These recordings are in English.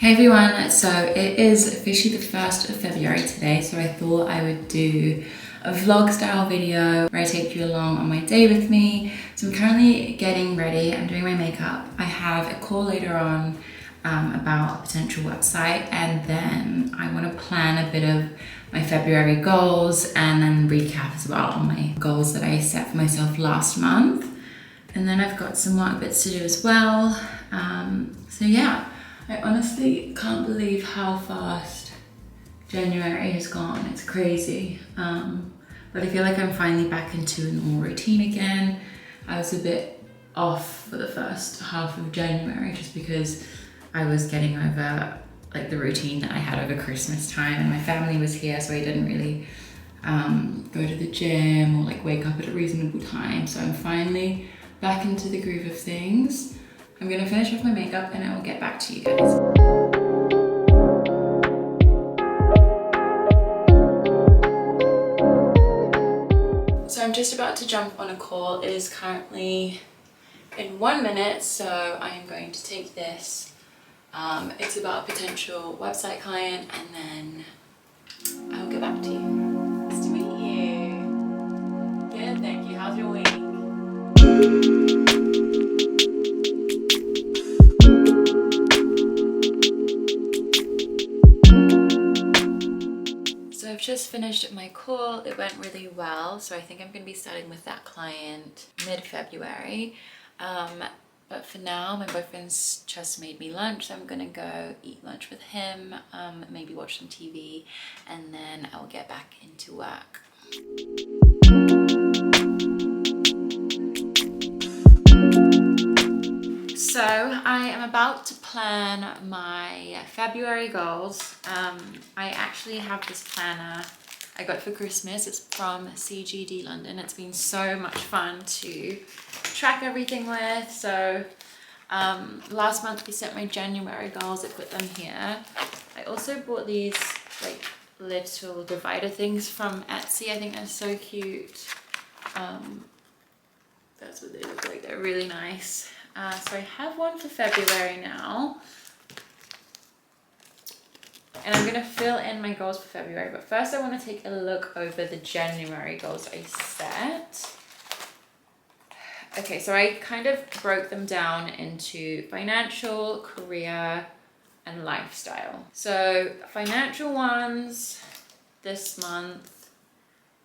Hey everyone, so it is officially the 1st of February today, so I thought I would do a vlog style video where I take you along on my day with me. So I'm currently getting ready, I'm doing my makeup. I have a call later on about a potential website, and then I want to plan a bit of my February goals and then recap as well on my goals that I set for myself last month. And then I've got some work bits to do as well. So yeah. I honestly can't believe how fast January has gone. It's crazy. But I feel like I'm finally back into a normal routine again. I was a bit off for the first half of January just because I was getting over like the routine that I had over Christmas time, and my family was here, so I didn't really go to the gym or like wake up at a reasonable time. So I'm finally back into the groove of things. I'm gonna finish off my makeup and I will get back to you guys. So I'm just about to jump on a call. It is currently in 1 minute, so I am going to take this. It's about a potential website client, and then I will get back to you. Nice to meet you. Good, thank you. How's your week? So I've just finished my call. It went really well, so I think I'm going to be starting with that client mid-February. But for now, my boyfriend's just made me lunch, so I'm gonna go eat lunch with him, maybe watch some TV, and then I will get back into work. So I am about to plan my February goals. I actually have this planner I got for Christmas. It's from CGD London. It's been so much fun to track everything with. So last month we set my January goals. I put them here. I also bought these like little divider things from Etsy. I think they're so cute. That's what they look like. They're really nice. So I have one for February now, and I'm gonna fill in my goals for February, but first I want to take a look over the January goals I set. Okay, so I kind of broke them down into financial, career, and lifestyle. So financial ones this month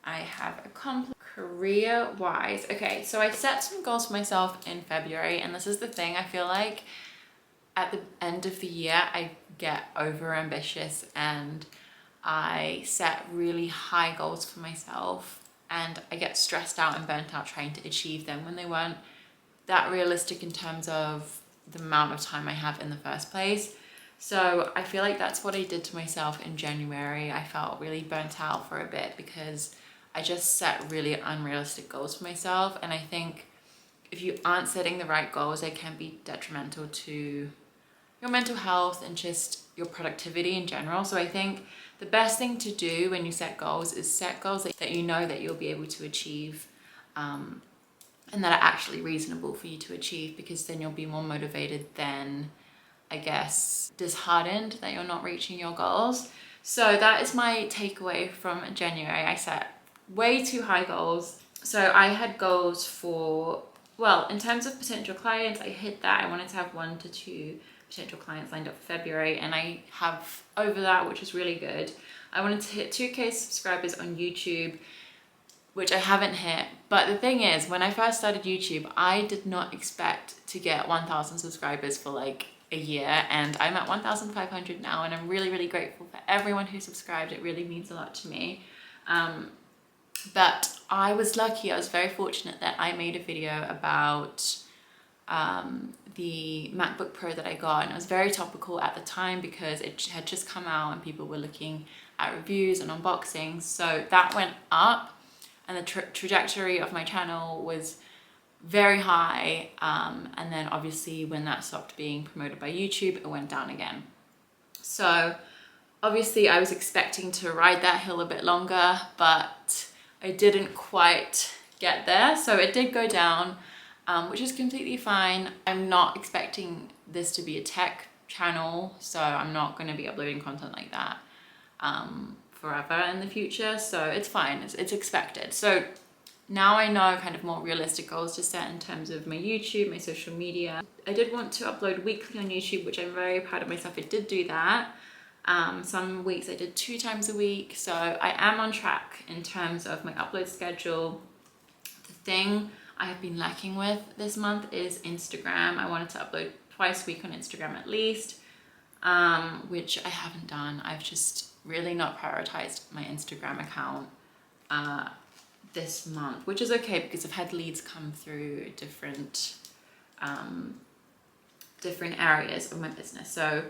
I have accomplished. Career-wise, okay, so I set some goals for myself in February, and this is the thing, I feel like at the end of the year I get over ambitious and I set really high goals for myself, and I get stressed out and burnt out trying to achieve them when they weren't that realistic in terms of the amount of time I have in the first place. So I feel like that's what I did to myself in January. I felt really burnt out for a bit because I just set really unrealistic goals for myself, and I think if you aren't setting the right goals, they can be detrimental to your mental health and just your productivity in general. So I think the best thing to do when you set goals is set goals that you know that you'll be able to achieve, and that are actually reasonable for you to achieve, because then you'll be more motivated than, I guess, disheartened that you're not reaching your goals. So that is my takeaway from January. I set way too high goals. So I had goals for, well, in terms of potential clients, I hit that. I wanted to have 1 to 2 potential clients lined up for February, and I have over that, which is really good. I wanted to hit 2K subscribers on YouTube, which I haven't hit. But the thing is, when I first started YouTube, I did not expect to get 1,000 subscribers for like a year, and I'm at 1,500 now, and I'm really, really grateful for everyone who subscribed. It really means a lot to me. But I was lucky, I was very fortunate that I made a video about the MacBook Pro that I got, and it was very topical at the time because it had just come out and people were looking at reviews and unboxings. So that went up, and the trajectory of my channel was very high, and then obviously when that stopped being promoted by YouTube, it went down again. So obviously I was expecting to ride that hill a bit longer, but I didn't quite get there. So it did go down, which is completely fine. I'm not expecting this to be a tech channel, so I'm not going to be uploading content like that forever in the future, so it's fine, it's expected. So now I know kind of more realistic goals to set in terms of my YouTube, my social media. I did want to upload weekly on YouTube, which I'm very proud of myself. I did do that. Some weeks I did 2 times a week, so I am on track in terms of my upload schedule. The thing I have been lacking with this month is Instagram. I wanted to upload twice a week on Instagram at least, which I haven't done. I've just really not prioritized my Instagram account this month, which is okay because I've had leads come through different areas of my business, so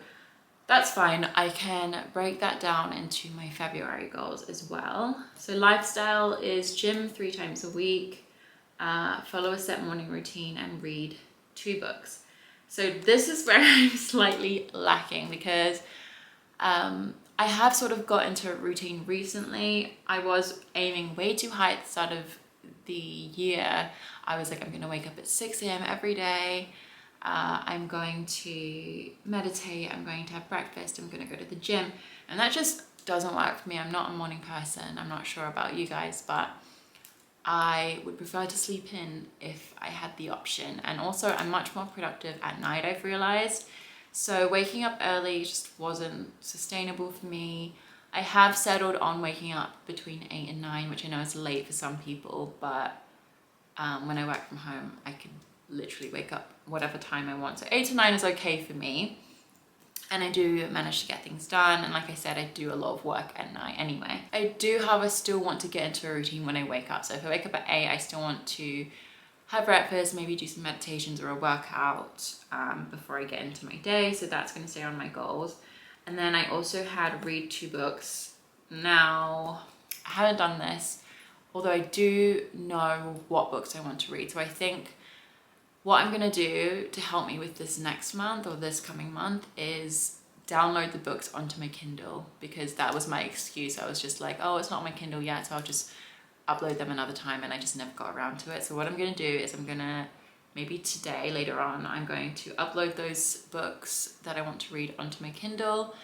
that's fine. I can break that down into my February goals as well. So lifestyle is gym 3 times a week, follow a set morning routine, and read 2 books. So this is where I'm slightly lacking because I have sort of got into a routine recently. I was aiming way too high at the start of the year. I was like, I'm gonna wake up at 6 a.m. every day. I'm going to meditate, I'm going to have breakfast, I'm gonna go to the gym. And that just doesn't work for me. I'm not a morning person. I'm not sure about you guys, but I would prefer to sleep in if I had the option. And also I'm much more productive at night, I've realized. So waking up early just wasn't sustainable for me. I have settled on waking up between 8 and 9, which I know is late for some people, but when I work from home, I can literally wake up whatever time I want. So 8 to 9 is okay for me. And I do manage to get things done. And like I said, I do a lot of work at night anyway. I do, however, still want to get into a routine when I wake up. So if I wake up at 8, I still want to have breakfast, maybe do some meditations or a workout before I get into my day. So that's going to stay on my goals. And then I also had read 2 books. Now, I haven't done this, although I do know what books I want to read. So I think what I'm going to do to help me with this next month or this coming month is download the books onto my Kindle, because that was my excuse. I was just like, oh, it's not on my Kindle yet, so I'll just upload them another time, and I just never got around to it. So what I'm going to do is I'm going to, maybe today, later on, I'm going to upload those books that I want to read onto my Kindle,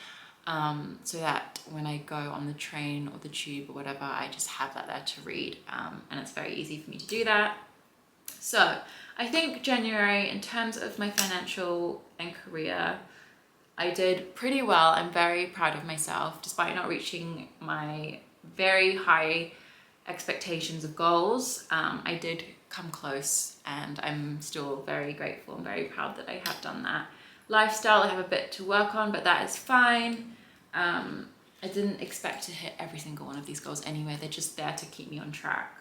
so that when I go on the train or the tube or whatever, I just have that there to read, and it's very easy for me to do that. So I think January, in terms of my financial and career, I did pretty well. I'm very proud of myself, despite not reaching my very high expectations of goals. I did come close, and I'm still very grateful and very proud that I have done that. Lifestyle, I have a bit to work on, but that is fine. I didn't expect to hit every single one of these goals anyway. They're just there to keep me on track.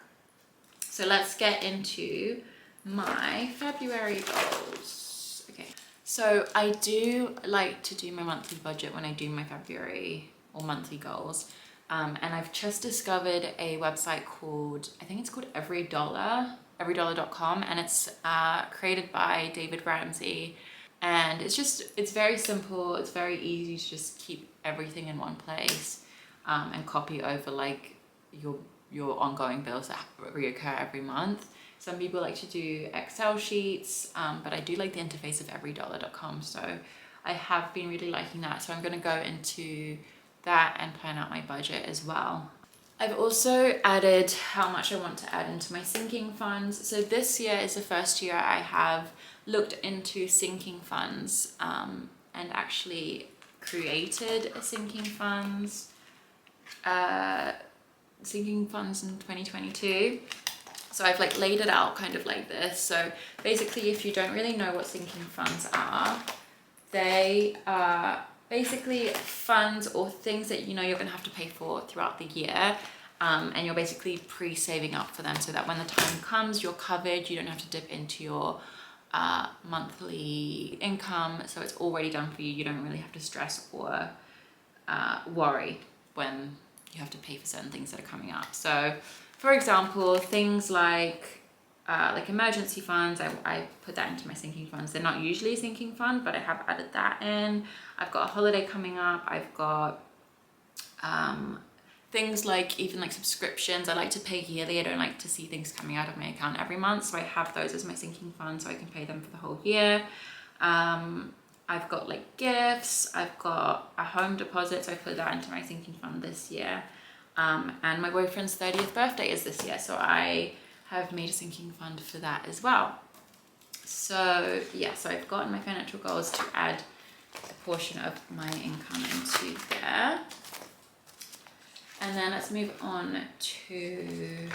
So let's get into my February goals. Okay, so I do like to do my monthly budget when I do my February or monthly goals. And I've just discovered a website called, I think it's called everydollar.com, and it's created by David Ramsey. And it's very simple. It's very easy to just keep everything in one place, and copy over like your ongoing bills that reoccur every month. Some people like to do Excel sheets, but I do like the interface of everydollar.com. So I have been really liking that. So I'm going to go into that and plan out my budget as well. I've also added how much I want to add into my sinking funds. So this year is the first year I have looked into sinking funds, and actually created a sinking funds in 2022. So I've like laid it out kind of like this. So basically, if you don't really know what sinking funds are, they are basically funds or things that you know you're going to have to pay for throughout the year, and you're basically pre-saving up for them so that when the time comes, you're covered. You don't have to dip into your monthly income, so it's already done for you. You don't really have to stress or worry when you have to pay for certain things that are coming up. So for example, things like emergency funds, I put that into my sinking funds. They're not usually a sinking fund, but I have added that in. I've got a holiday coming up. I've got things like even like subscriptions. I like to pay yearly. I don't like to see things coming out of my account every month. So I have those as my sinking fund so I can pay them for the whole year. I've got like gifts, I've got a home deposit, so I put that into my sinking fund this year. And my boyfriend's 30th birthday is this year, so I have made a sinking fund for that as well. So yeah, so I've gotten my financial goals to add a portion of my income into there. And then let's move on to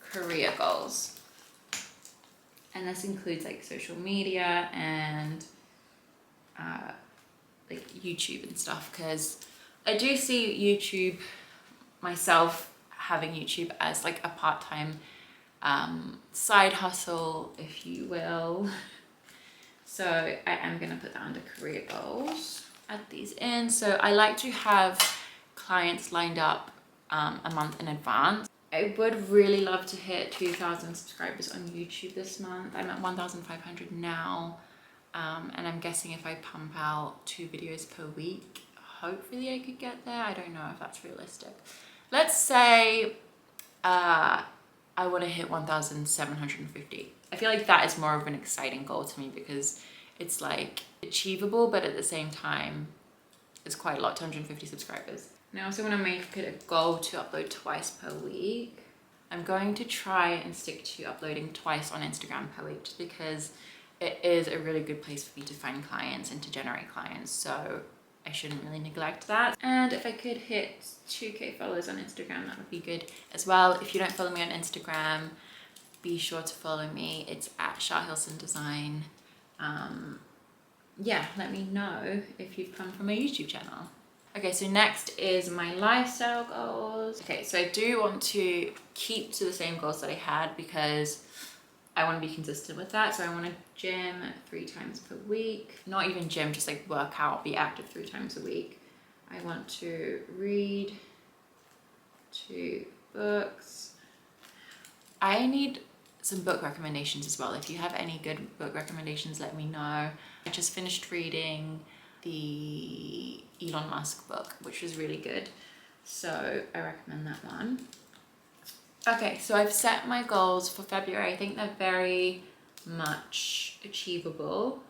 career goals. And this includes like social media and like YouTube and stuff, because I do see YouTube, myself having YouTube as like a part-time side hustle, if you will. So I am gonna put that under career goals, add these in. So I like to have clients lined up a month in advance. I would really love to hit 2,000 subscribers on YouTube this month. I'm at 1,500 now. And I'm guessing if I pump out 2 videos per week, hopefully I could get there. I don't know if that's realistic. Let's say I want to hit 1,750. I feel like that is more of an exciting goal to me because it's like achievable, but at the same time, it's quite a lot, 250 subscribers. And I also want to make it a goal to upload twice per week. I'm going to try and stick to uploading twice on Instagram per week just because it is a really good place for me to find clients and to generate clients. So I shouldn't really neglect that. And if I could hit 2K followers on Instagram, that would be good as well. If you don't follow me on Instagram, be sure to follow me. It's at Shahilson Design. Yeah, let me know if you've come from a YouTube channel. Okay, so next is my lifestyle goals. Okay, so I do want to keep to the same goals that I had because I want to be consistent with that. So I want to gym 3 times per week. Not even gym, just like work out, be active 3 times a week. I want to read 2 books. I need some book recommendations as well. If you have any good book recommendations, let me know. I just finished reading the Elon Musk book, which was really good. So I recommend that one. Okay, so I've set my goals for February. I think they're very much achievable.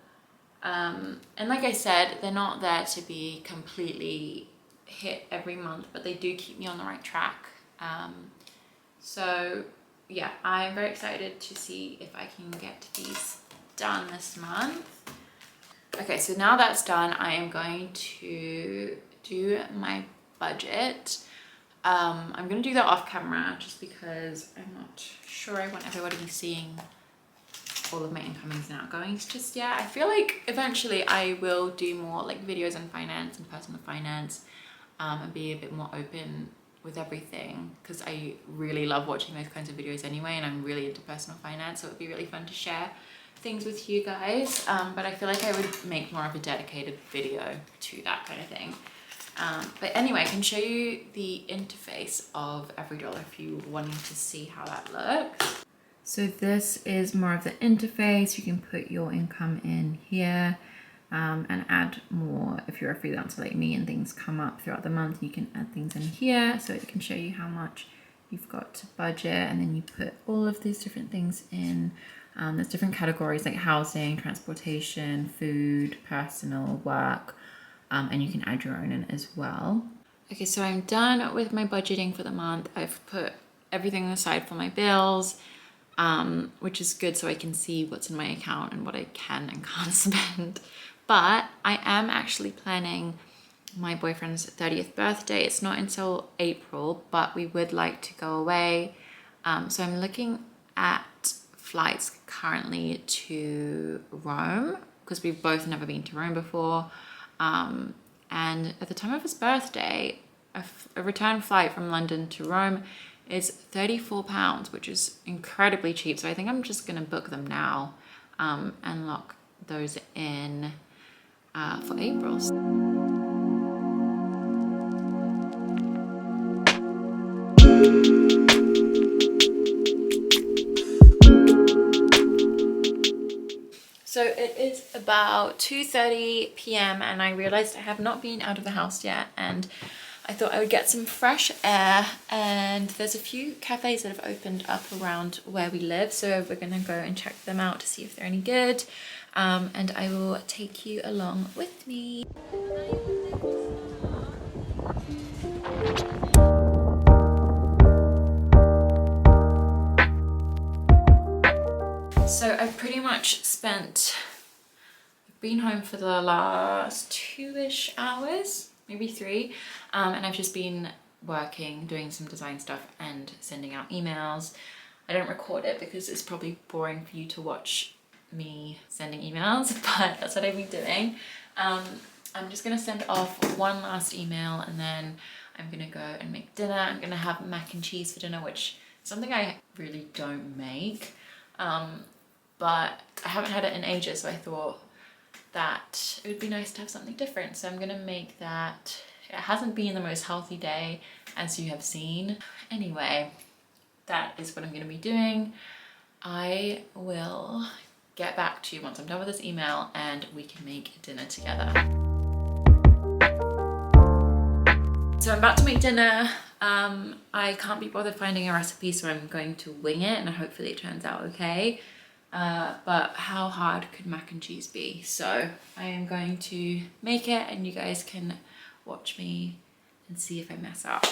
And like I said, they're not there to be completely hit every month, but they do keep me on the right track. So yeah, I'm very excited to see if I can get these done this month. Okay, so now that's done, I am going to do my budget. I'm gonna do that off camera just because I'm not sure I want everybody seeing all of my incomings and outgoings just yet. I feel like eventually I will do more like videos on finance and personal finance, and be a bit more open with everything because I really love watching those kinds of videos anyway, and I'm really into personal finance, so it would be really fun to share things with you guys. But I feel like I would make more of a dedicated video to that kind of thing. But anyway, I can show you the interface of EveryDollar if you wanting to see how that looks. So this is more of the interface. You can put your income in here and add more. If you're a freelancer like me and things come up throughout the month, you can add things in here. So it can show you how much you've got to budget, and then you put all of these different things in. There's different categories like housing, transportation, food, personal, work, and you can add your own in as well. Okay, so I'm done with my budgeting for the month. I've put everything aside for my bills, which is good so I can see what's in my account and what I can and can't spend. But I am actually planning my boyfriend's 30th birthday. It's not until April, but we would like to go away. So I'm looking at flights currently to Rome because we've both never been to Rome before. And at the time of his birthday, a return flight from London to Rome is £34, which is incredibly cheap. So I think I'm just going to book them now and lock those in for April. So it is about 2:30 p.m. and I realized I have not been out of the house yet, and I thought I would get some fresh air, and there's a few cafes that have opened up around where we live, so we're gonna go and check them out to see if they're any good, and I will take you along with me. So I've pretty much been home for the last 2-ish hours, maybe 3, and I've just been working, doing some design stuff and sending out emails. I don't record it because it's probably boring for you to watch me sending emails, but that's what I've been doing. I'm just gonna send off one last email, and then I'm gonna go and make dinner. I'm gonna have mac and cheese for dinner, which is something I really don't make, but I haven't had it in ages, so I thought that it would be nice to have something different. So I'm gonna make that. It hasn't been the most healthy day, as you have seen. Anyway, that is what I'm gonna be doing. I will get back to you once I'm done with this email and we can make dinner together. So I'm about to make dinner. I can't be bothered finding a recipe, so I'm going to wing it, and hopefully it turns out okay. But how hard could mac and cheese be? So I am going to make it, and you guys can watch me and see if I mess up.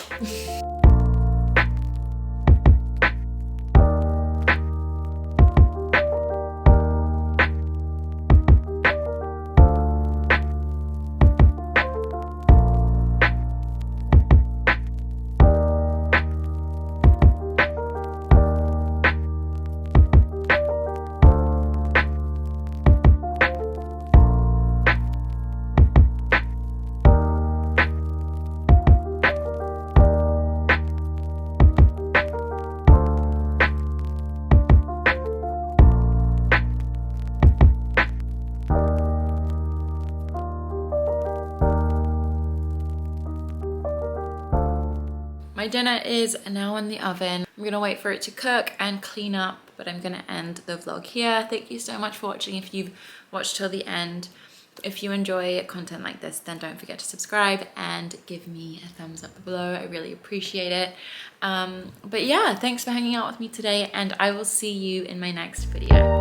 My dinner is now in the oven. I'm gonna wait for it to cook and clean up, but I'm gonna end the vlog here. Thank you so much for watching. If you've watched till the end, if you enjoy content like this, then don't forget to subscribe and give me a thumbs up below. I really appreciate it. But yeah, thanks for hanging out with me today, and I will see you in my next video.